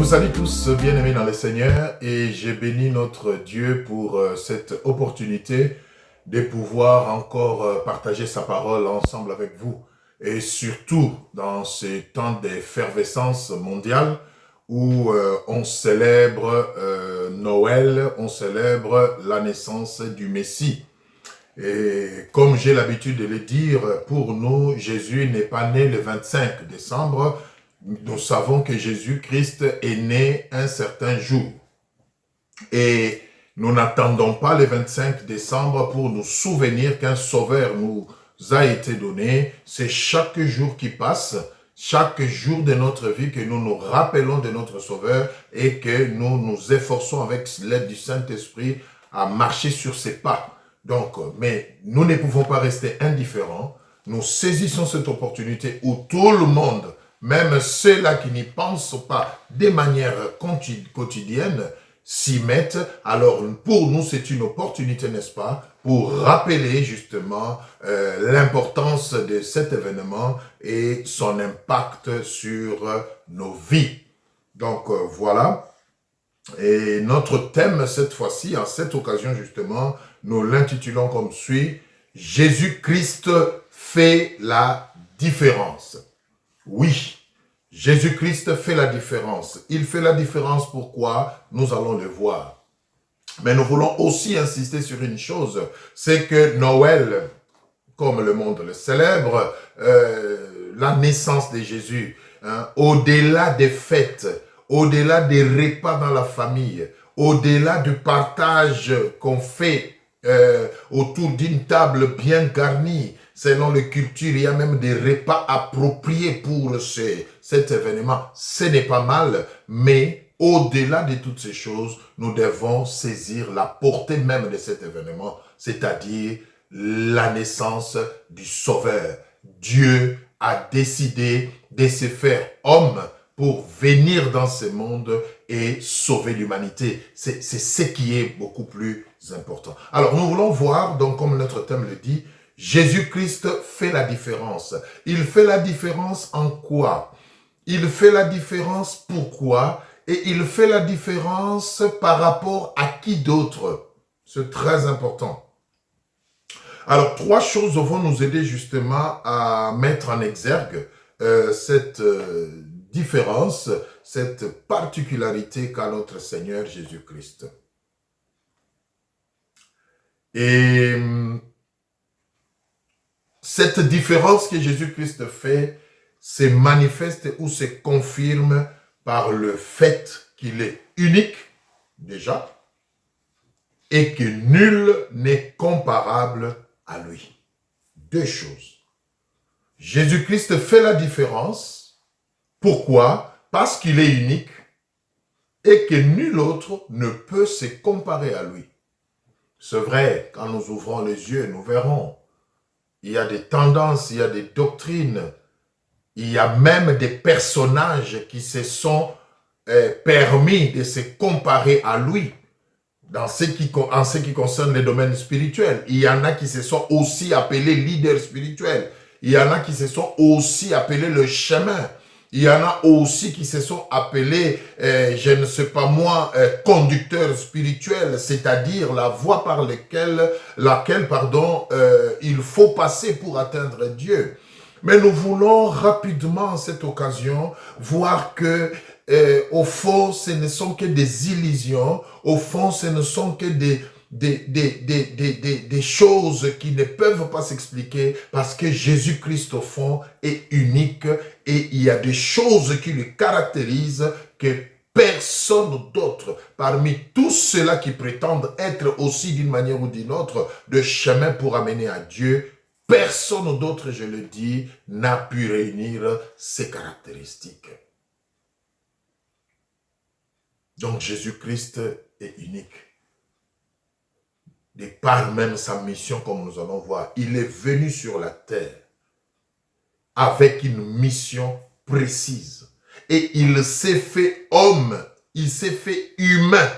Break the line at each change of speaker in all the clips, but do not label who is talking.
salue tous, bien-aimés dans le Seigneur, et j'ai béni notre Dieu pour cette opportunité de pouvoir encore partager sa parole ensemble avec vous. Et surtout dans ces temps d'effervescence mondiale où on célèbre Noël, on célèbre la naissance du Messie. Et comme j'ai l'habitude de le dire, pour nous, Jésus n'est pas né le 25 décembre. Nous savons que Jésus-Christ est né un certain jour. Et nous n'attendons pas le 25 décembre pour nous souvenir qu'un sauveur nous a été donné. C'est chaque jour qui passe, chaque jour de notre vie que nous nous rappelons de notre sauveur et que nous nous efforçons avec l'aide du Saint-Esprit à marcher sur ses pas. Donc, mais nous ne pouvons pas rester indifférents. Nous saisissons cette opportunité où tout le monde, même ceux-là qui n'y pensent pas de manière quotidienne, s'y mettent. Alors, pour nous, c'est une opportunité, n'est-ce pas, pour rappeler justement l'importance de cet événement et son impact sur nos vies. Donc, voilà. Et notre thème, cette fois-ci, en cette occasion justement, nous l'intitulons comme suit, « Jésus-Christ fait la différence ». Oui, Jésus-Christ fait la différence. Il fait la différence, pourquoi? Nous allons le voir. Mais nous voulons aussi insister sur une chose, c'est que Noël, comme le monde le célèbre, la naissance de Jésus, hein, au-delà des fêtes, au-delà des repas dans la famille, au-delà du partage qu'on fait autour d'une table bien garnie, selon les cultures, il y a même des repas appropriés pour cet événement. Ce n'est pas mal, mais au-delà de toutes ces choses, nous devons saisir la portée même de cet événement, c'est-à-dire la naissance du Sauveur. Dieu a décidé de se faire homme pour venir dans ce monde et sauver l'humanité. C'est ce qui est beaucoup plus important. Alors, nous voulons voir, donc comme notre thème le dit, Jésus-Christ fait la différence. Il fait la différence en quoi? Il fait la différence pourquoi? Et il fait la différence par rapport à qui d'autre? C'est très important. Alors, trois choses vont nous aider justement à mettre en exergue cette différence, cette particularité qu'a notre Seigneur Jésus-Christ. Et cette différence que Jésus-Christ fait se manifeste ou se confirme par le fait qu'il est unique, déjà, et que nul n'est comparable à lui. Deux choses. Jésus-Christ fait la différence. Pourquoi? Parce qu'il est unique et que nul autre ne peut se comparer à lui. C'est vrai, quand nous ouvrons les yeux, nous verrons. Il y a des tendances, il y a des doctrines, il y a même des personnages qui se sont permis de se comparer à lui en ce qui concerne les domaines spirituels. Il y en a qui se sont aussi appelés leaders spirituels. Il y en a qui se sont aussi appelés le chemin. Il y en a aussi qui se sont appelés, je ne sais pas moi, conducteurs spirituels, c'est-à-dire la voie par laquelle il faut passer pour atteindre Dieu. Mais nous voulons rapidement, à cette occasion, voir que au fond, ce ne sont que des illusions, au fond, ce ne sont que des choses qui ne peuvent pas s'expliquer parce que Jésus-Christ, au fond, est unique et il y a des choses qui le caractérisent que personne d'autre, parmi tous ceux-là qui prétendent être aussi d'une manière ou d'une autre de chemin pour amener à Dieu, personne d'autre, je le dis, n'a pu réunir ces caractéristiques. Donc Jésus-Christ est unique. De par même sa mission, comme nous allons voir, il est venu sur la terre avec une mission précise. Et il s'est fait homme, il s'est fait humain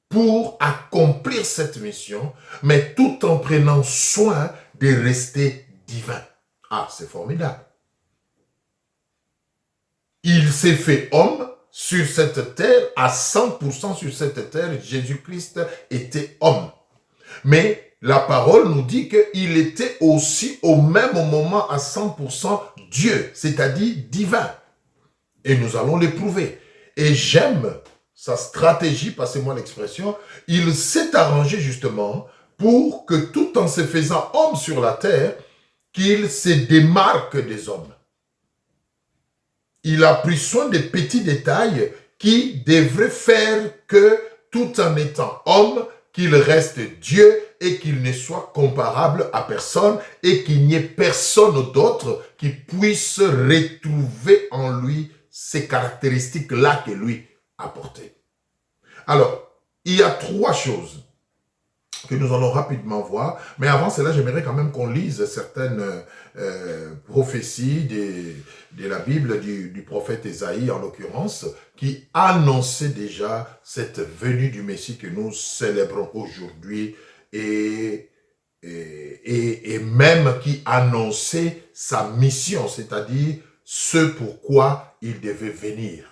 pour accomplir cette mission, mais tout en prenant soin de rester divin. Ah, c'est formidable. Il s'est fait homme sur cette terre, à 100% sur cette terre, Jésus-Christ était homme. Mais la parole nous dit qu'il était aussi au même moment à 100% Dieu, c'est-à-dire divin. Et nous allons l'éprouver. Et j'aime sa stratégie, passez-moi l'expression, il s'est arrangé justement pour que tout en se faisant homme sur la terre, qu'il se démarque des hommes. Il a pris soin des petits détails qui devraient faire que, tout en étant homme, qu'il reste Dieu et qu'il ne soit comparable à personne et qu'il n'y ait personne d'autre qui puisse retrouver en lui ces caractéristiques-là que lui a portées. Alors, il y a trois choses que nous allons rapidement voir. Mais avant cela, j'aimerais quand même qu'on lise certaines prophéties de la Bible, du prophète Ésaïe en l'occurrence, qui annonçait déjà cette venue du Messie que nous célébrons aujourd'hui et même qui annonçait sa mission, c'est-à-dire ce pourquoi il devait venir.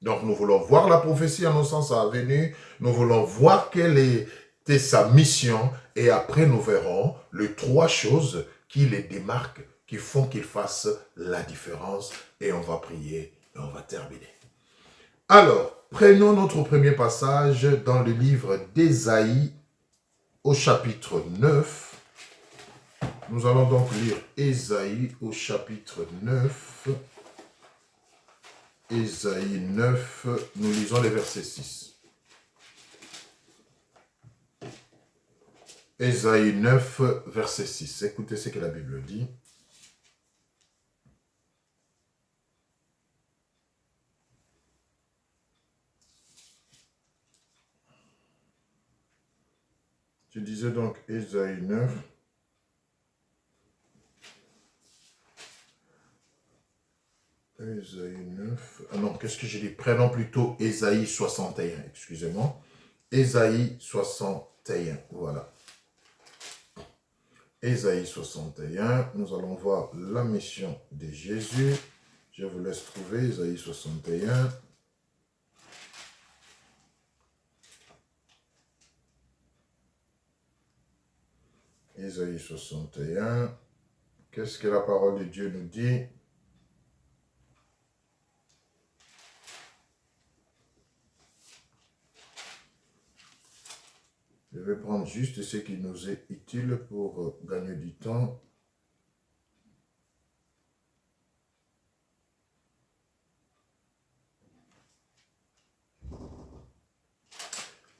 Donc nous voulons voir la prophétie annonçant sa venue, nous voulons voir quelle était sa mission, et après nous verrons les trois choses qui les démarquent, qui font qu'il fasse la différence, et on va prier et on va terminer. Alors, prenons notre premier passage dans le livre d'Ésaïe au chapitre 9. Nous allons donc lire Ésaïe au chapitre 9. Ésaïe 9, nous lisons les versets 6. Ésaïe 9, verset 6. Écoutez ce que la Bible dit. Je disais donc Ésaïe 9. Ésaïe 9. Ah non, qu'est-ce que j'ai dit? Prenons plutôt Ésaïe 61, excusez-moi. Ésaïe 61, voilà. Ésaïe 61, nous allons voir la mission de Jésus. Je vous laisse trouver Ésaïe 61. Ésaïe 61. Qu'est-ce que la parole de Dieu nous dit? Je vais prendre juste ce qui nous est utile pour gagner du temps.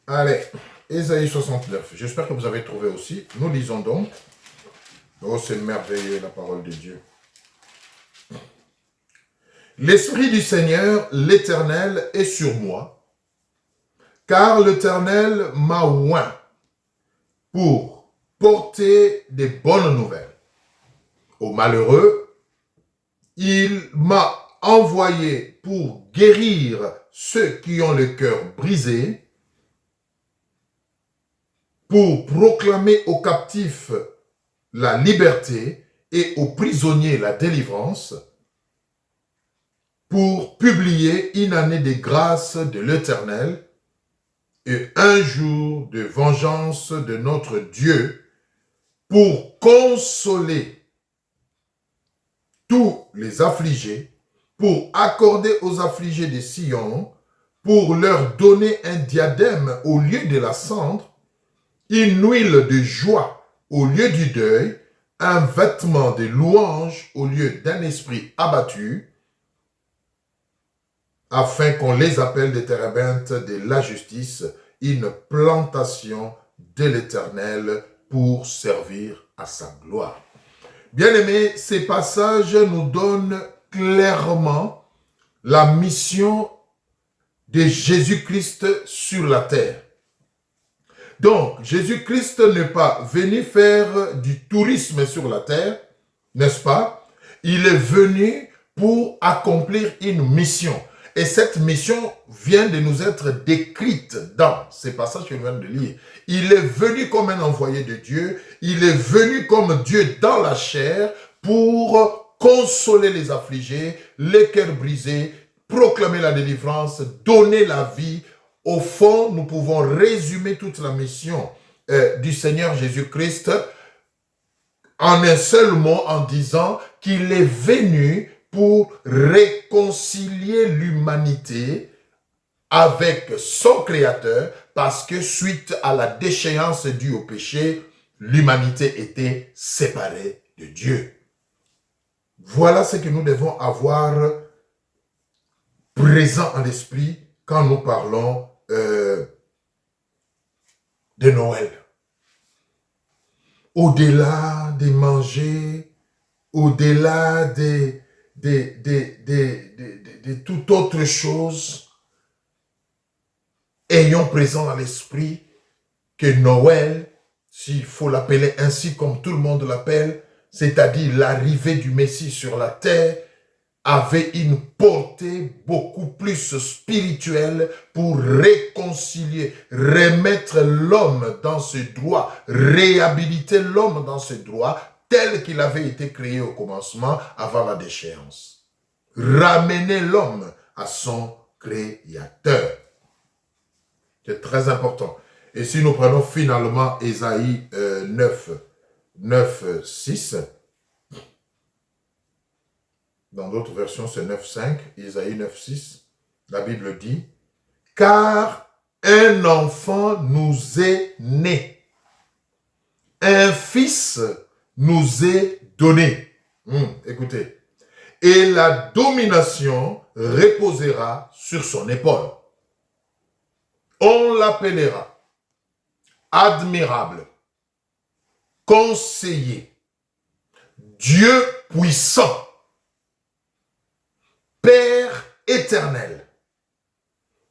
Allez, Ésaïe 69. J'espère que vous avez trouvé aussi. Nous lisons donc. Oh, c'est merveilleux la parole de Dieu. L'Esprit du Seigneur, l'Éternel, est sur moi, car l'Éternel m'a oint pour porter des bonnes nouvelles aux malheureux. Il m'a envoyé pour guérir ceux qui ont le cœur brisé, pour proclamer aux captifs la liberté et aux prisonniers la délivrance, pour publier une année de grâce de l'Éternel et un jour de vengeance de notre Dieu, pour consoler tous les affligés, pour accorder aux affligés de Sion, pour leur donner un diadème au lieu de la cendre, une huile de joie au lieu du deuil, un vêtement de louange au lieu d'un esprit abattu, afin qu'on les appelle des térébintes de la justice, une plantation de l'Éternel pour servir à sa gloire. Bien-aimés, ces passages nous donnent clairement la mission de Jésus-Christ sur la terre. Donc, Jésus-Christ n'est pas venu faire du tourisme sur la terre, n'est-ce pas? Il est venu pour accomplir une mission. Et cette mission vient de nous être décrite dans ces passages que je viens de lire. Il est venu comme un envoyé de Dieu. Il est venu comme Dieu dans la chair pour consoler les affligés, les cœurs brisés, proclamer la délivrance, donner la vie. Au fond, nous pouvons résumer toute la mission du Seigneur Jésus-Christ en un seul mot, en disant qu'il est venu pour réconcilier l'humanité avec son Créateur, parce que suite à la déchéance due au péché, l'humanité était séparée de Dieu. Voilà ce que nous devons avoir présent en l'esprit quand nous parlons de Noël. Au-delà des manger, au-delà de toute autre chose, ayons présent dans l'esprit que Noël, s'il faut l'appeler ainsi comme tout le monde l'appelle, c'est-à-dire l'arrivée du Messie sur la terre, avait une portée beaucoup plus spirituelle pour réconcilier, remettre l'homme dans ses droits, réhabiliter l'homme dans ses droits, tel qu'il avait été créé au commencement avant la déchéance. Ramener l'homme à son Créateur. C'est très important. Et si nous prenons finalement Ésaïe 9, 6, dans d'autres versions c'est 9, 5, Ésaïe 9, 6, la Bible dit, « Car un enfant nous est né, un fils nous est donné. » Écoutez. « Et la domination reposera sur son épaule. On l'appellera admirable, conseiller, Dieu puissant, Père éternel,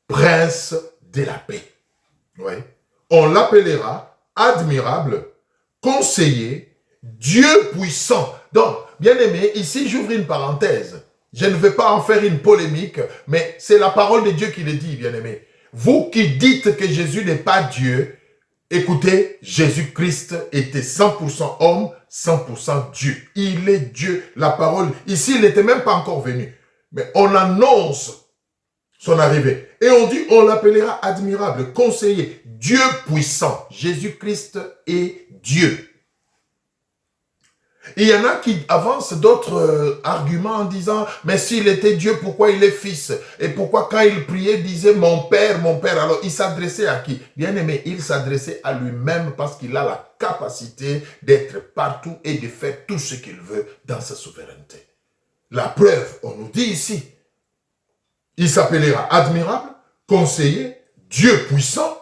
prince de la paix. » Oui. On l'appellera admirable, conseiller, Dieu puissant. Donc, bien aimé, ici j'ouvre une parenthèse. Je ne vais pas en faire une polémique, mais c'est la parole de Dieu qui le dit, bien aimé. Vous qui dites que Jésus n'est pas Dieu, écoutez, Jésus-Christ était 100% homme, 100% Dieu. Il est Dieu. La parole, ici, il n'était même pas encore venu. Mais on annonce son arrivée. Et on dit, on l'appellera admirable, conseiller, Dieu puissant. Jésus-Christ est Dieu. Il y en a qui avancent d'autres arguments en disant, mais s'il était Dieu, pourquoi il est fils? Et pourquoi quand il priait, il disait, mon Père, alors il s'adressait à qui? Bien aimé, il s'adressait à lui-même parce qu'il a la capacité d'être partout et de faire tout ce qu'il veut dans sa souveraineté. La preuve, on nous dit ici, il s'appellera admirable, conseiller, Dieu puissant,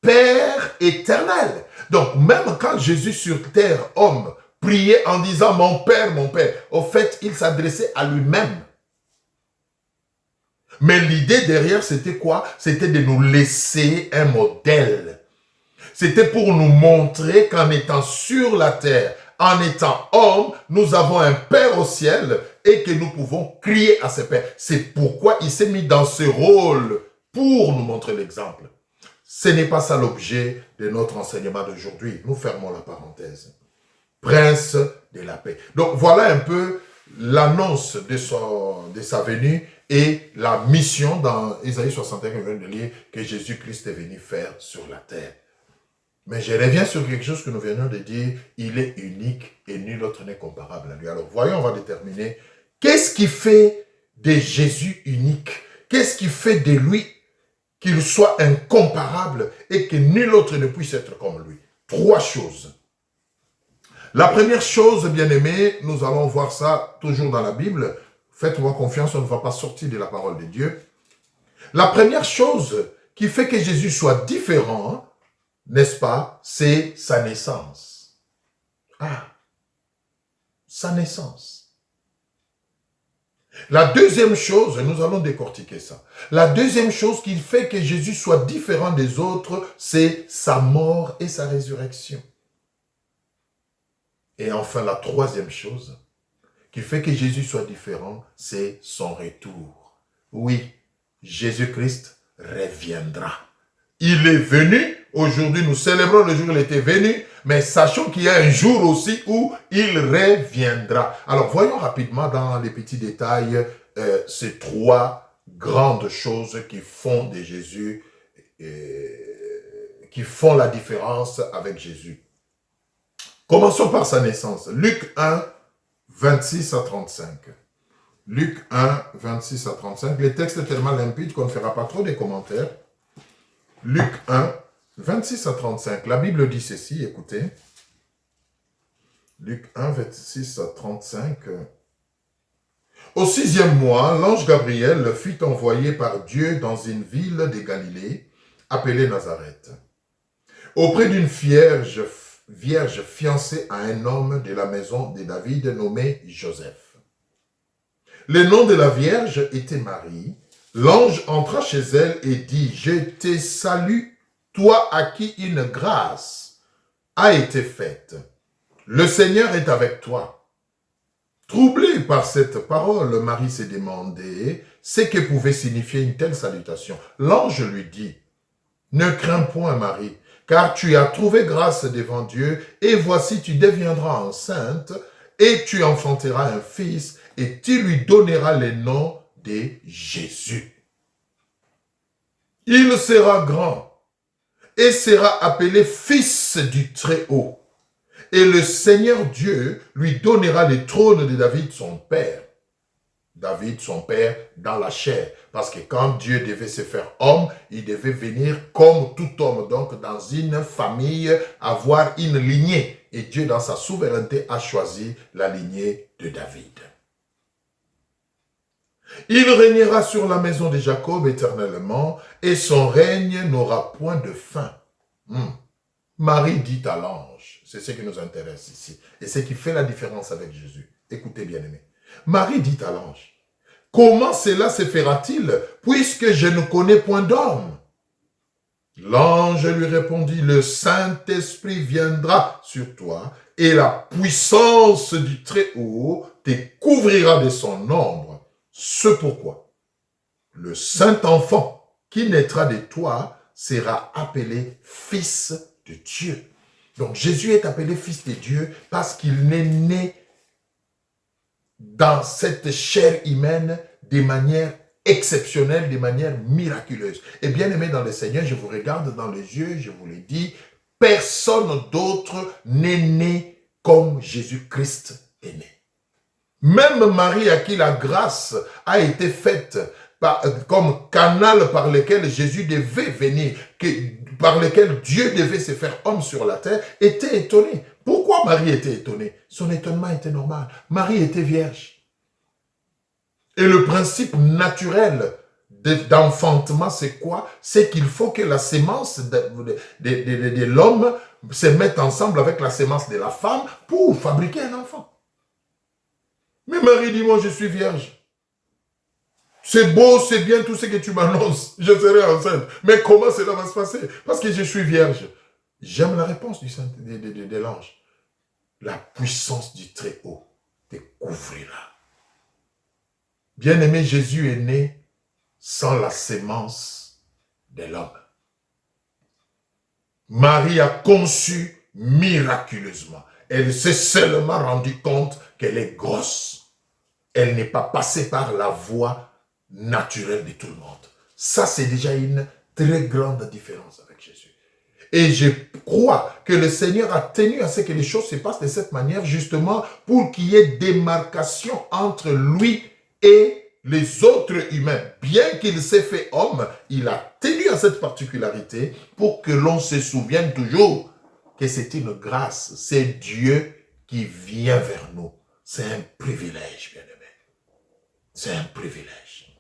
Père éternel. Donc même quand Jésus sur terre, homme, priait en disant mon Père, au fait, il s'adressait à lui-même. Mais l'idée derrière, c'était quoi? C'était de nous laisser un modèle. C'était pour nous montrer qu'en étant sur la terre, en étant homme, nous avons un Père au ciel et que nous pouvons crier à ce Père. C'est pourquoi il s'est mis dans ce rôle pour nous montrer l'exemple. Ce n'est pas ça l'objet de notre enseignement d'aujourd'hui. Nous fermons la parenthèse. Prince de la paix. Donc voilà un peu l'annonce de sa venue et la mission dans Ésaïe 61 que je viens de lire que Jésus-Christ est venu faire sur la terre. Mais je reviens sur quelque chose que nous venons de dire, il est unique et nul autre n'est comparable à lui. Alors voyons, on va déterminer qu'est-ce qui fait de Jésus unique, qu'est-ce qui fait de lui qu'il soit incomparable et que nul autre ne puisse être comme lui. Trois choses. La première chose, bien-aimés, nous allons voir ça toujours dans la Bible. Faites-moi confiance, on ne va pas sortir de la parole de Dieu. La première chose qui fait que Jésus soit différent, n'est-ce pas, c'est sa naissance. Ah, sa naissance. La deuxième chose, nous allons décortiquer ça. La deuxième chose qui fait que Jésus soit différent des autres, c'est sa mort et sa résurrection. Et enfin, la troisième chose qui fait que Jésus soit différent, c'est son retour. Oui, Jésus-Christ reviendra. Il est venu, aujourd'hui nous célébrons le jour où il était venu, mais sachons qu'il y a un jour aussi où il reviendra. Alors voyons rapidement dans les petits détails ces trois grandes choses qui font de Jésus, qui font la différence avec Jésus. Commençons par sa naissance. Luc 1, 26 à 35. Luc 1, 26 à 35. Le texte est tellement limpide qu'on ne fera pas trop de commentaires. Luc 1, 26 à 35. La Bible dit ceci, écoutez. Luc 1, 26 à 35. Au 6e mois, l'ange Gabriel fut envoyé par Dieu dans une ville de Galilée, appelée Nazareth, auprès d'une vierge fiancée à un homme de la maison de David nommé Joseph. Le nom de la vierge était Marie. L'ange entra chez elle et dit, « Je te salue, toi à qui une grâce a été faite. Le Seigneur est avec toi. » Troublé par cette parole, Marie s'est demandé ce que pouvait signifier une telle salutation. L'ange lui dit, « Ne crains point, Marie, car tu as trouvé grâce devant Dieu, et voici tu deviendras enceinte, et tu enfanteras un fils, et tu lui donneras le nom de Jésus. Il sera grand, et sera appelé Fils du Très-Haut. Et le Seigneur Dieu lui donnera le trône de David, son père. David, son père, dans la chair. Parce que quand Dieu devait se faire homme, il devait venir comme tout homme. Donc, dans une famille, avoir une lignée. Et Dieu, dans sa souveraineté, a choisi la lignée de David. Il régnera sur la maison de Jacob éternellement, et son règne n'aura point de fin. Marie dit à l'ange, c'est ce qui nous intéresse ici, et ce qui fait la différence avec Jésus. Écoutez bien aimé. Marie dit à l'ange, comment cela se fera-t-il, puisque je ne connais point d'homme? L'ange lui répondit, le Saint-Esprit viendra sur toi, et la puissance du Très-Haut te couvrira de son ombre. C'est pourquoi le Saint-Enfant qui naîtra de toi sera appelé Fils de Dieu. Donc Jésus est appelé Fils de Dieu parce qu'il n'est né dans cette chair humaine de manière exceptionnelle, de manière miraculeuse. Et bien aimé dans le Seigneur, je vous regarde dans les yeux, je vous l'ai dit, personne d'autre n'est né comme Jésus-Christ est né. Même Marie à qui la grâce a été faite comme canal par lequel Jésus devait venir, par lequel Dieu devait se faire homme sur la terre, était étonnée. Pourquoi Marie était étonnée? Son étonnement était normal. Marie était vierge. Et le principe naturel d'enfantement, c'est quoi? C'est qu'il faut que la sémence de l'homme se mette ensemble avec la sémence de la femme pour fabriquer un enfant. Mais Marie dit, moi je suis vierge. C'est beau, c'est bien tout ce que tu m'annonces. Je serai enceinte. Mais comment cela va se passer? Parce que je suis vierge. J'aime la réponse de l'ange. La puissance du Très-Haut te couvrira. Bien-aimé, Jésus est né sans la sémence de l'homme. Marie a conçu miraculeusement. Elle s'est seulement rendue compte qu'elle est grosse. Elle n'est pas passée par la voie naturelle de tout le monde. Ça, c'est déjà une très grande différence avec Jésus. Et je crois que le Seigneur a tenu à ce que les choses se passent de cette manière, justement pour qu'il y ait démarcation entre lui et les autres humains. Bien qu'il s'est fait homme, il a tenu à cette particularité pour que l'on se souvienne toujours que c'est une grâce. C'est Dieu qui vient vers nous. C'est un privilège, bien-aimé. C'est un privilège.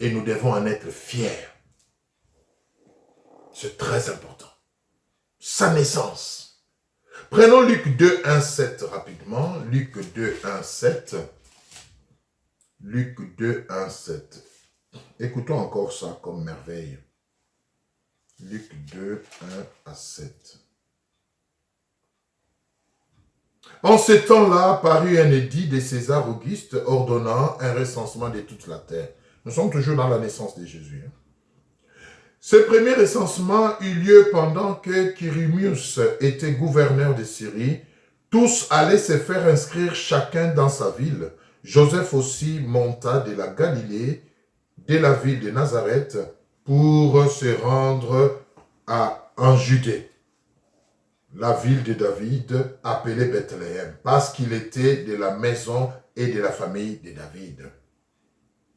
Et nous devons en être fiers. C'est très important. Sa naissance. Prenons Luc 2, 1, 7 rapidement. Luc 2, 1, 7. Luc 2, 1, 7. Écoutons encore ça comme merveille. Luc 2, 1 à 7. En ce temps-là, parut un édit de César Auguste ordonnant un recensement de toute la terre. Nous sommes toujours dans la naissance de Jésus. Ce premier recensement eut lieu pendant que Quirinius était gouverneur de Syrie. Tous allaient se faire inscrire chacun dans sa ville. Joseph aussi monta de la Galilée, de la ville de Nazareth pour se rendre en Judée, la ville de David appelée Bethléem, parce qu'il était de la maison et de la famille de David,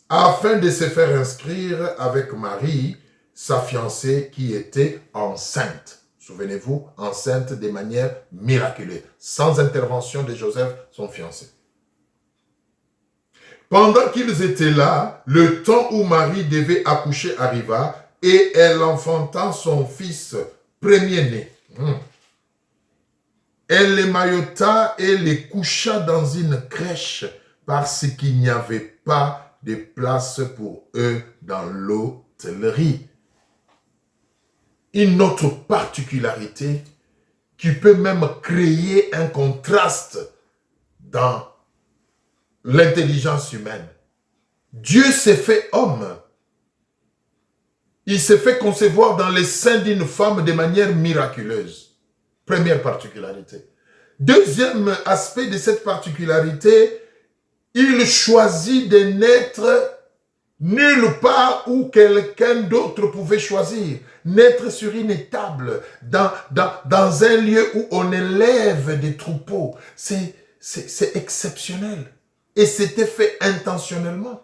afin de se faire inscrire avec Marie, sa fiancée qui était enceinte. Souvenez-vous, enceinte de manière miraculeuse, sans intervention de Joseph, son fiancé. Pendant qu'ils étaient là, le temps où Marie devait accoucher arriva et elle enfanta son fils premier-né. Elle les maillota et les coucha dans une crèche parce qu'il n'y avait pas de place pour eux dans l'hôtellerie. Une autre particularité qui peut même créer un contraste dans l'intelligence humaine. Dieu s'est fait homme. Il s'est fait concevoir dans les seins d'une femme de manière miraculeuse. Première particularité. Deuxième aspect de cette particularité, il choisit de naître nulle part où quelqu'un d'autre pouvait choisir. Naître sur une table, dans un lieu où on élève des troupeaux. C'est exceptionnel. Et c'était fait intentionnellement.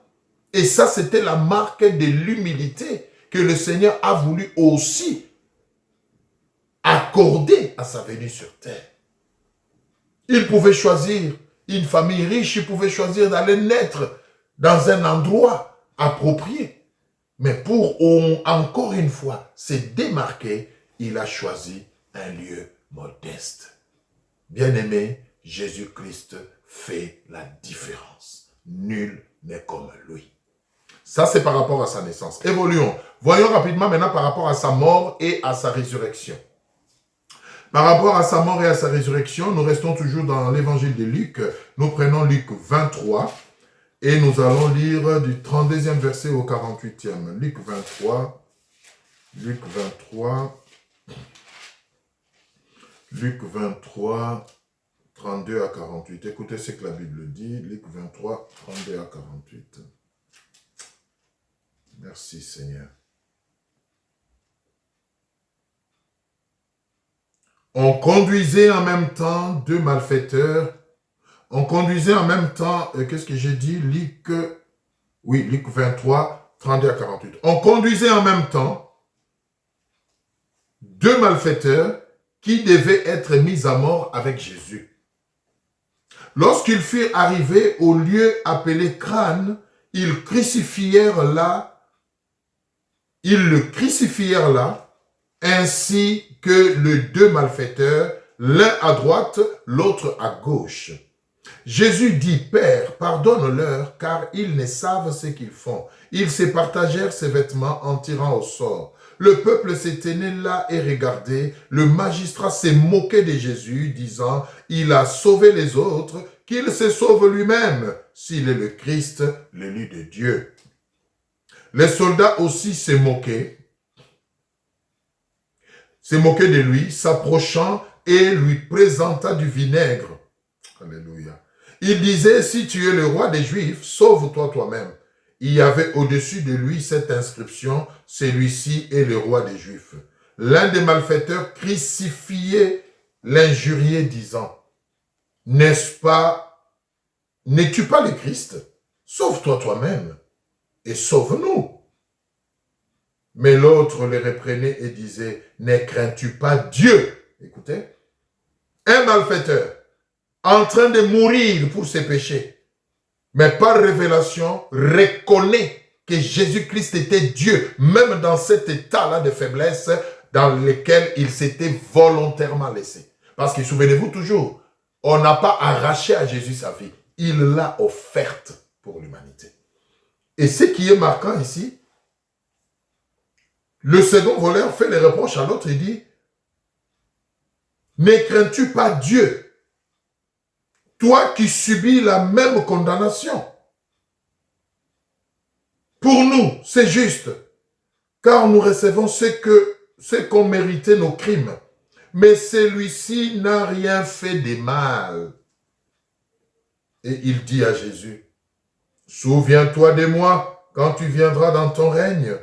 Et ça, c'était la marque de l'humilité que le Seigneur a voulu aussi accorder à sa venue sur terre. Il pouvait choisir une famille riche, il pouvait choisir d'aller naître dans un endroit approprié. Mais pour, encore une fois, se démarquer, il a choisi un lieu modeste. Bien-aimé, Jésus-Christ fait la différence. Nul n'est comme lui. Ça, c'est par rapport à sa naissance. Évoluons. Voyons rapidement maintenant par rapport à sa mort et à sa résurrection. Par rapport à sa mort et à sa résurrection, nous restons toujours dans l'évangile de Luc. Nous prenons Luc 23 et nous allons lire du 32e verset au 48e. Luc 23, 32 à 48. Écoutez ce que la Bible dit. Luc 23, 32 à 48. Merci Seigneur. On conduisait en même temps deux malfaiteurs. On conduisait en même temps, qu'est-ce que j'ai dit? Luc 23, 32 à 48. On conduisait en même temps deux malfaiteurs qui devaient être mis à mort avec Jésus. Lorsqu'ils furent arrivés au lieu appelé Crâne, ils le crucifièrent là, ainsi que les deux malfaiteurs, l'un à droite, l'autre à gauche. Jésus dit, Père, pardonne-leur, car ils ne savent ce qu'ils font. Ils se partagèrent ses vêtements en tirant au sort. Le peuple se tenait là et regardait. Le magistrat s'est moqué de Jésus, disant, il a sauvé les autres, qu'il se sauve lui-même, s'il est le Christ, l'élu de Dieu. Les soldats aussi se moquaient de lui, s'approchant et lui présenta du vinaigre. Alléluia. Il disait, si tu es le roi des Juifs, sauve-toi toi-même. Il y avait au-dessus de lui cette inscription, celui-ci est le roi des Juifs. L'un des malfaiteurs crucifié l'injuriait, disant, n'es-tu pas le Christ? Sauve-toi toi-même et sauve-nous. Mais l'autre le reprenait et disait, ne crains-tu pas Dieu? Écoutez, un malfaiteur en train de mourir pour ses péchés, mais par révélation, reconnaît que Jésus-Christ était Dieu, même dans cet état-là de faiblesse dans lequel il s'était volontairement laissé. Parce que souvenez-vous toujours, on n'a pas arraché à Jésus sa vie, il l'a offerte pour l'humanité. Et ce qui est marquant ici, le second voleur fait les reproches à l'autre et dit, ne crains-tu pas Dieu? Toi qui subis la même condamnation. Pour nous, c'est juste, car nous recevons ce qu'ont mérité nos crimes. Mais celui-ci n'a rien fait de mal. Et il dit à Jésus, souviens-toi de moi quand tu viendras dans ton règne?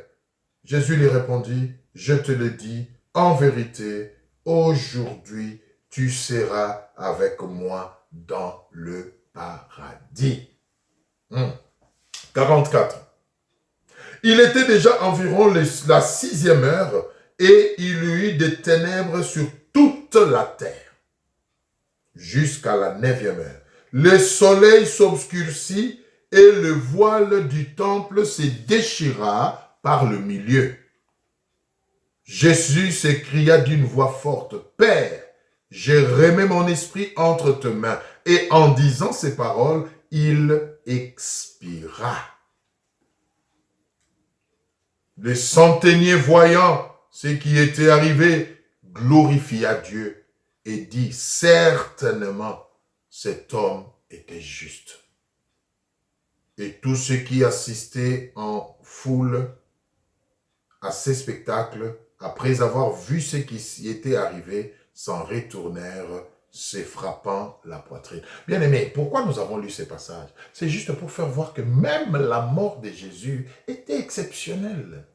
Jésus lui répondit, je te le dis, en vérité, aujourd'hui, tu seras avec moi dans le paradis. 44. Il était déjà environ la 6e heure et il y eut des ténèbres sur toute la terre jusqu'à la 9e heure. Le soleil s'obscurcit et le voile du temple se déchira par le milieu. Jésus s'écria d'une voix forte, « Père, je remets mon esprit entre tes mains. » Et en disant ces paroles, il expira. Le centenier, voyant ce qui était arrivé, glorifia Dieu et dit, « Certainement, cet homme était juste. » Et tous ceux qui assistaient en foule à ces spectacles, après avoir vu ce qui y était arrivé, s'en retournèrent, se frappant la poitrine. Bien aimé, pourquoi nous avons lu ces passages? C'est juste pour faire voir que même la mort de Jésus était exceptionnelle.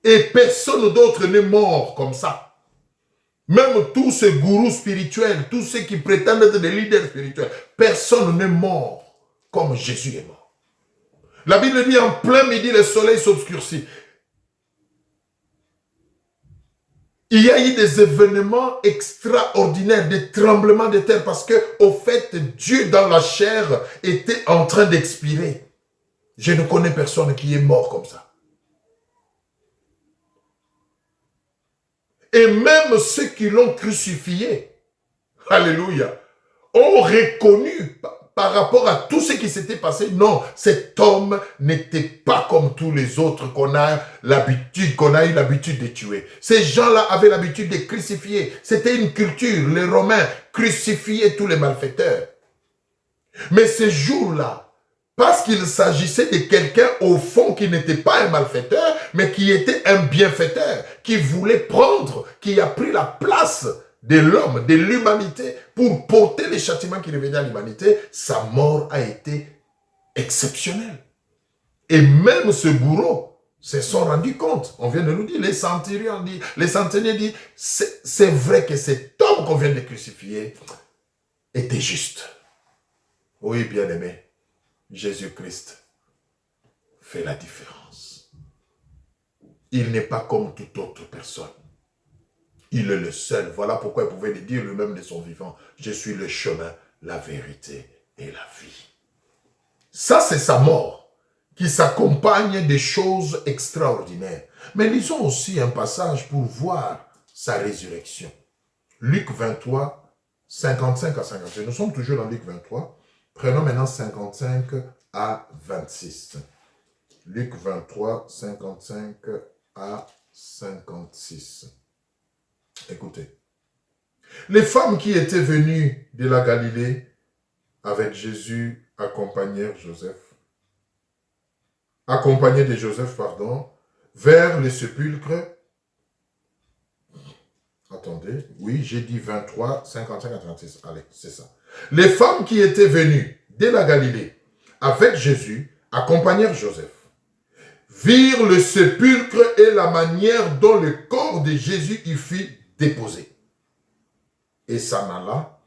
Et personne d'autre n'est mort comme ça. Même tous ces gourous spirituels, tous ceux qui prétendent être des leaders spirituels, personne n'est mort comme Jésus est mort. La Bible dit en plein midi, le soleil s'obscurcit. Il y a eu des événements extraordinaires, des tremblements de terre, parce que, au fait, Dieu dans la chair était en train d'expirer. Je ne connais personne qui est mort comme ça. Et même ceux qui l'ont crucifié, alléluia, ont reconnu par rapport à tout ce qui s'était passé, non, cet homme n'était pas comme tous les autres qu'on a eu l'habitude de tuer. Ces gens-là avaient l'habitude de crucifier. C'était une culture, les Romains crucifiaient tous les malfaiteurs. Mais ce jour-là, parce qu'il s'agissait de quelqu'un au fond qui n'était pas un malfaiteur, mais qui était un bienfaiteur, qui voulait prendre, qui a pris la place de l'homme, de l'humanité, pour porter les châtiments qui revenaient à l'humanité, sa mort a été exceptionnelle. Et même ce bourreau se sont rendus compte. On vient de nous dire, les centeniers disent, c'est vrai que cet homme qu'on vient de crucifier était juste. Oui, bien-aimé, Jésus-Christ fait la différence. Il n'est pas comme toute autre personne. Il est le seul. Voilà pourquoi il pouvait le dire lui-même de son vivant. Je suis le chemin, la vérité et la vie. Ça, c'est sa mort qui s'accompagne des choses extraordinaires. Mais lisons aussi un passage pour voir sa résurrection. Luc 23, 55 à 56. Nous sommes toujours dans Luc 23. Prenons maintenant 55 à 26. Luc 23, 55 à 56. Écoutez. Les femmes qui étaient venues de la Galilée avec Jésus accompagnées de Joseph, vers le sépulcre. Attendez, oui, j'ai dit 23, 55 à 36. Allez, c'est ça. Les femmes qui étaient venues de la Galilée avec Jésus accompagnèrent Joseph, virent le sépulcre et la manière dont le corps de Jésus y fut déposé. Et s'en alla,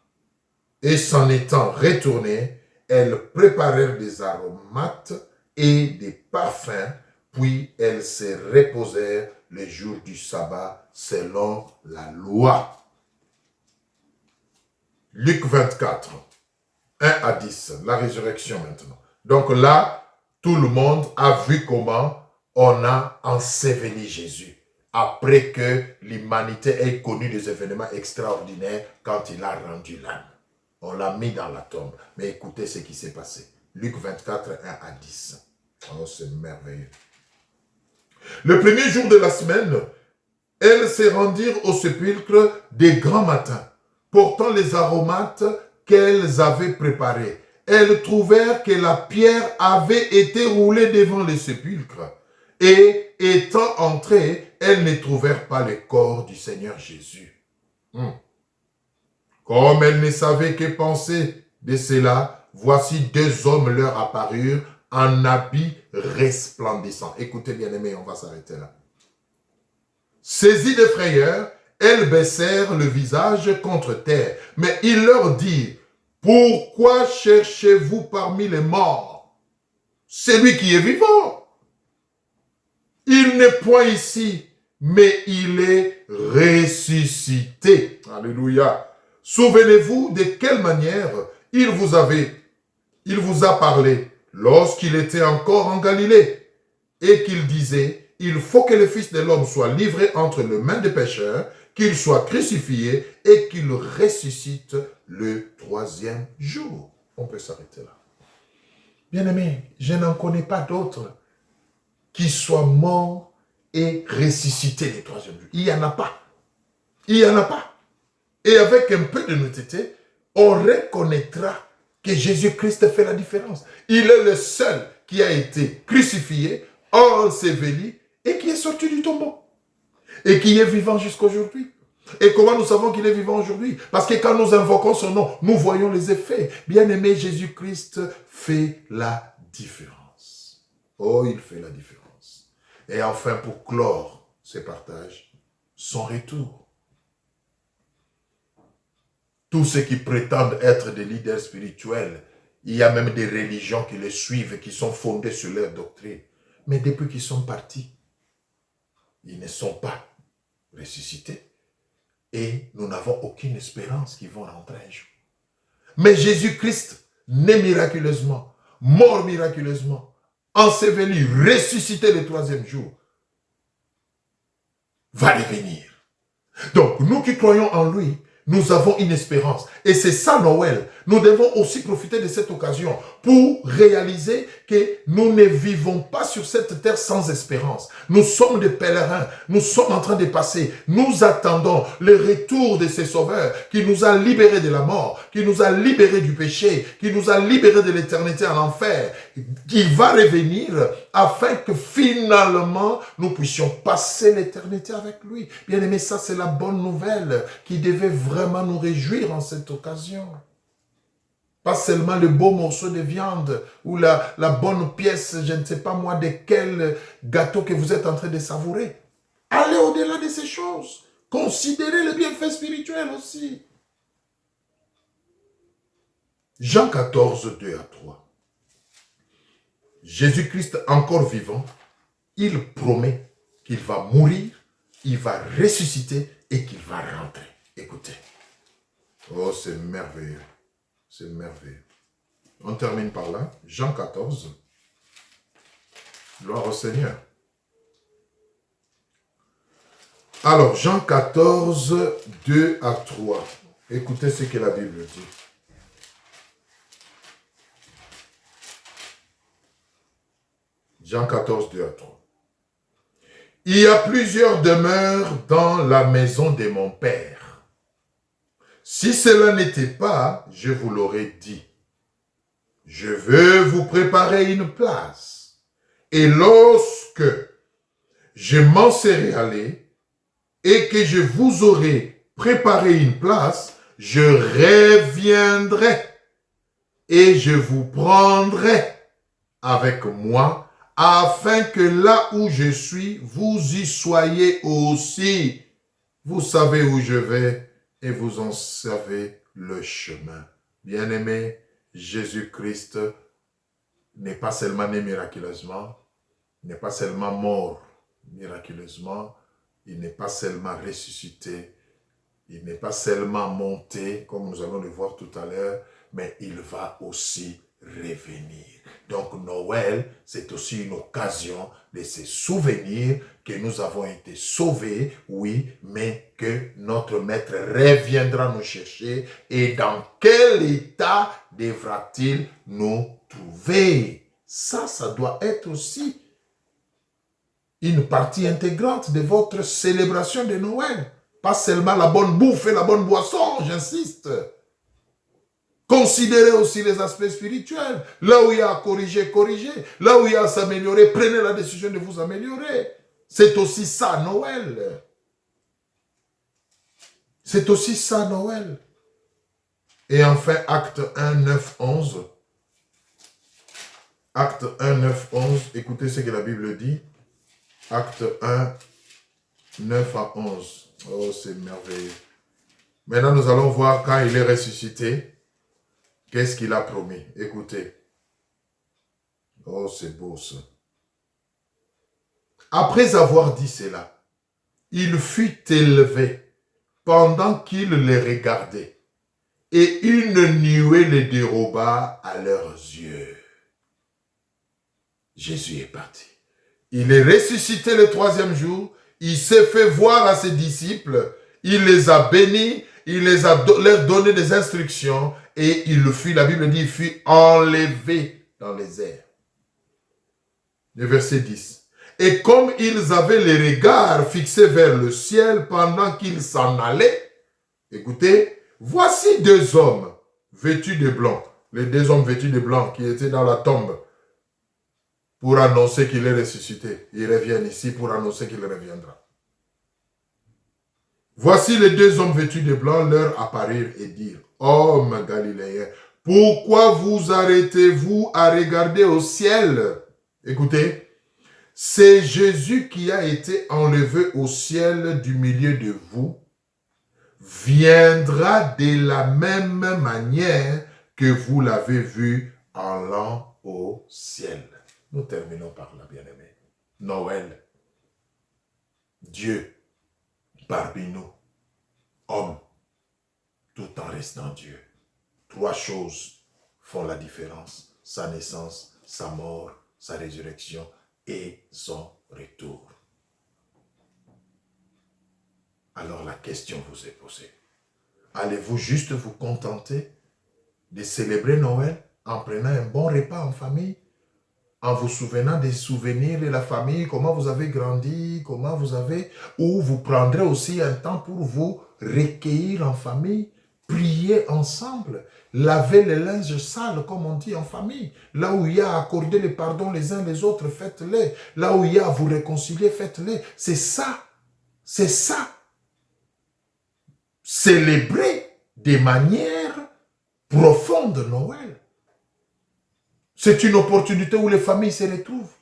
et s'en étant retournées, elles préparèrent des aromates et des parfums, puis elles se reposèrent le jour du sabbat selon la loi. Luc 24, 1 à 10, la résurrection maintenant. Donc là, tout le monde a vu comment on a enseveli Jésus. Après que l'humanité ait connu des événements extraordinaires quand il a rendu l'âme. On l'a mis dans la tombe. Mais écoutez ce qui s'est passé. Luc 24, 1 à 10. Oh, c'est merveilleux. Le premier jour de la semaine, elles se rendirent au sépulcre des grands matins, portant les aromates qu'elles avaient préparés. Elles trouvèrent que la pierre avait été roulée devant le sépulcre. Et étant entrées, elles ne trouvèrent pas le corps du Seigneur Jésus. Comme elles ne savaient que penser de cela, voici deux hommes leur apparurent en habits resplendissants. Écoutez bien aimés, on va s'arrêter là. Saisis de frayeur, elles baissèrent le visage contre terre. Mais il leur dit, pourquoi cherchez-vous parmi les morts celui qui est vivant? Il n'est point ici, mais il est ressuscité. Alléluia. Souvenez-vous de quelle manière il vous a parlé lorsqu'il était encore en Galilée et qu'il disait, il faut que le Fils de l'homme soit livré entre les mains des pécheurs, qu'il soit crucifié et qu'il ressuscite le troisième jour. On peut s'arrêter là. Bien-aimés, je n'en connais pas d'autres qui soient morts et ressuscités le troisième jour. Il n'y en a pas. Il n'y en a pas. Et avec un peu de honnêteté, on reconnaîtra que Jésus-Christ fait la différence. Il est le seul qui a été crucifié, enseveli et qui est sorti du tombeau. Et qui est vivant jusqu'aujourd'hui. Et comment nous savons qu'il est vivant aujourd'hui? Parce que quand nous invoquons son nom, nous voyons les effets. Bien-aimé, Jésus-Christ fait la différence. Oh, il fait la différence. Et enfin, pour clore ce partage, son retour. Tous ceux qui prétendent être des leaders spirituels, il y a même des religions qui les suivent, qui sont fondées sur leur doctrine. Mais depuis qu'ils sont partis, ils ne sont pas ressuscités. Et nous n'avons aucune espérance qu'ils vont rentrer un jour. Mais Jésus-Christ, né miraculeusement, mort miraculeusement, enseveli, ressuscité le troisième jour, va revenir. Donc, nous qui croyons en lui, nous avons une espérance. Et c'est ça Noël. Nous devons aussi profiter de cette occasion pour réaliser que nous ne vivons pas sur cette terre sans espérance. Nous sommes des pèlerins. Nous sommes en train de passer. Nous attendons le retour de ce Sauveur qui nous a libérés de la mort, qui nous a libérés du péché, qui nous a libérés de l'éternité en enfer, qui va revenir afin que finalement nous puissions passer l'éternité avec lui. Bien aimé, ça c'est la bonne nouvelle qui devait vraiment nous réjouir en cette occasion. Pas seulement le beau morceau de viande ou la bonne pièce, je ne sais pas moi, de quel gâteau que vous êtes en train de savourer. Allez au-delà de ces choses. Considérez le bienfait spirituel aussi. Jean 14, 2 à 3. Jésus-Christ encore vivant, il promet qu'il va mourir, il va ressusciter et qu'il va rentrer. Écoutez. Oh, c'est merveilleux. C'est merveilleux. On termine par là. Jean 14. Gloire au Seigneur. Alors, Jean 14, 2 à 3. Écoutez ce que la Bible dit. Jean 14, 2 à 3. Il y a plusieurs demeures dans la maison de mon Père. Si cela n'était pas, je vous l'aurais dit. Je veux vous préparer une place. Et lorsque je m'en serai allé et que je vous aurai préparé une place, je reviendrai et je vous prendrai avec moi afin que là où je suis, vous y soyez aussi. Vous savez où je vais et vous en savez le chemin. Bien-aimés, Jésus-Christ n'est pas seulement né miraculeusement, n'est pas seulement mort miraculeusement, il n'est pas seulement ressuscité, il n'est pas seulement monté, comme nous allons le voir tout à l'heure, mais il va aussi revenir. Donc Noël, c'est aussi une occasion de se souvenir que nous avons été sauvés, oui, mais que notre Maître reviendra nous chercher. Et dans quel état devra-t-il nous trouver? Ça doit être aussi une partie intégrante de votre célébration de Noël. Pas seulement la bonne bouffe et la bonne boisson, j'insiste. Considérez aussi les aspects spirituels. Là où il y a à corriger, corrigez. Là où il y a à s'améliorer, prenez la décision de vous améliorer. C'est aussi ça, Noël. C'est aussi ça, Noël. Et enfin, acte 1, 9, 11. Acte 1, 9, 11. Écoutez ce que la Bible dit. Acte 1, 9 à 11. Oh, c'est merveilleux. Maintenant, nous allons voir quand il est ressuscité, qu'est-ce qu'il a promis. Écoutez. Oh, c'est beau ça. Après avoir dit cela, il fut élevé pendant qu'il les regardait, et une nuée les déroba à leurs yeux. Jésus est parti. Il est ressuscité le troisième jour, il s'est fait voir à ses disciples, il les a bénis, il leur donné des instructions, et il fut, la Bible dit, il fut enlevé dans les airs. Le verset 10. Et comme ils avaient les regards fixés vers le ciel pendant qu'ils s'en allaient, écoutez, voici deux hommes vêtus de blanc, les deux hommes vêtus de blanc qui étaient dans la tombe pour annoncer qu'il est ressuscité. Ils reviennent ici pour annoncer qu'il reviendra. Voici les deux hommes vêtus de blanc leur apparurent et dirent, hommes galiléens, pourquoi vous arrêtez-vous à regarder au ciel? Écoutez, c'est Jésus qui a été enlevé au ciel du milieu de vous, viendra de la même manière que vous l'avez vu allant au ciel. Nous terminons par là, bien-aimés. Noël, Dieu parmi nous, homme, tout en restant Dieu. Trois choses font la différence. Sa naissance, sa mort, sa résurrection et son retour. Alors la question vous est posée. Allez-vous juste vous contenter de célébrer Noël en prenant un bon repas en famille, en vous souvenant des souvenirs de la famille, comment vous avez grandi, comment vous avez... Ou vous prendrez aussi un temps pour vous recueillir en famille, prier ensemble, laver les linges sales, comme on dit en famille. Là où il y a à accorder le pardon les uns les autres, faites-les. Là où il y a à vous réconcilier, faites-les. C'est ça. C'est ça. Célébrer de manière profonde Noël. C'est une opportunité où les familles se retrouvent.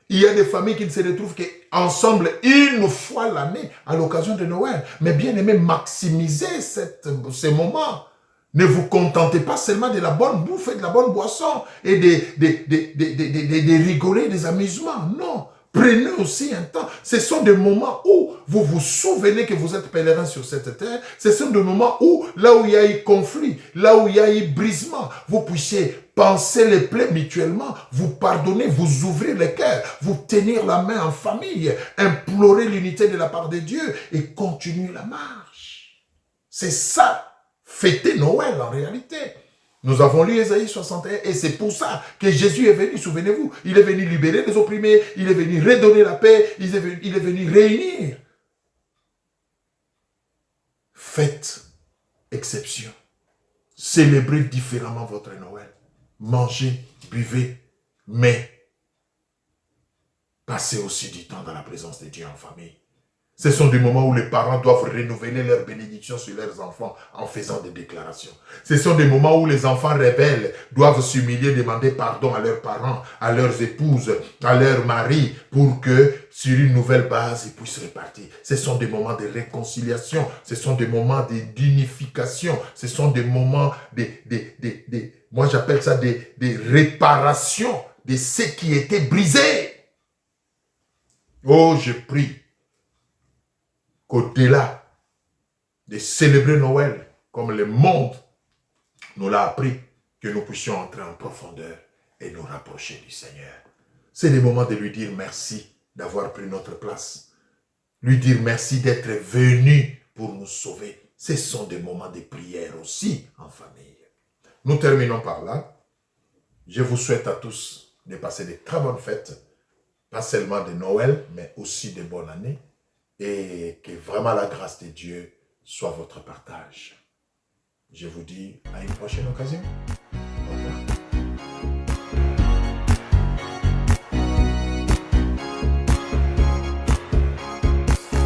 Il y a des familles qui ne se retrouvent qu'ensemble une fois l'année à l'occasion de Noël. Mais bien aimé, maximisez ces moments. Ne vous contentez pas seulement de la bonne bouffe et de la bonne boisson et de rigoler, des amusements. Non. Prenez aussi un temps. Ce sont des moments où vous vous souvenez que vous êtes pèlerin sur cette terre. Ce sont des moments où, là où il y a eu conflit, là où il y a eu brisement, vous puissiez penser les plaies mutuellement, vous pardonner, vous ouvrir le cœur, vous tenir la main en famille, implorer l'unité de la part de Dieu et continuer la marche. C'est ça, fêter Noël en réalité. Nous avons lu Ésaïe 61 et c'est pour ça que Jésus est venu, souvenez-vous, il est venu libérer les opprimés, il est venu redonner la paix, il est venu réunir. Faites exception. Célébrez différemment votre Noël. Mangez, buvez, mais passez aussi du temps dans la présence de Dieu en famille. Ce sont des moments où les parents doivent renouveler leur bénédiction sur leurs enfants en faisant des déclarations. Ce sont des moments où les enfants rebelles doivent s'humilier, demander pardon à leurs parents, à leurs épouses, à leurs maris, pour que sur une nouvelle base, ils puissent repartir. Ce sont des moments de réconciliation, ce sont des moments d'unification, ce sont des moments moi j'appelle ça des réparations de ce qui était brisé. Oh, je prie qu'au-delà de célébrer Noël, comme le monde nous l'a appris, que nous puissions entrer en profondeur et nous rapprocher du Seigneur. C'est le moment de lui dire merci d'avoir pris notre place. Lui dire merci d'être venu pour nous sauver. Ce sont des moments de prière aussi en famille. Nous terminons par là. Je vous souhaite à tous de passer de très bonnes fêtes, pas seulement de Noël, mais aussi de bonnes années. Et que vraiment la grâce de Dieu soit votre partage. Je vous dis à une prochaine occasion.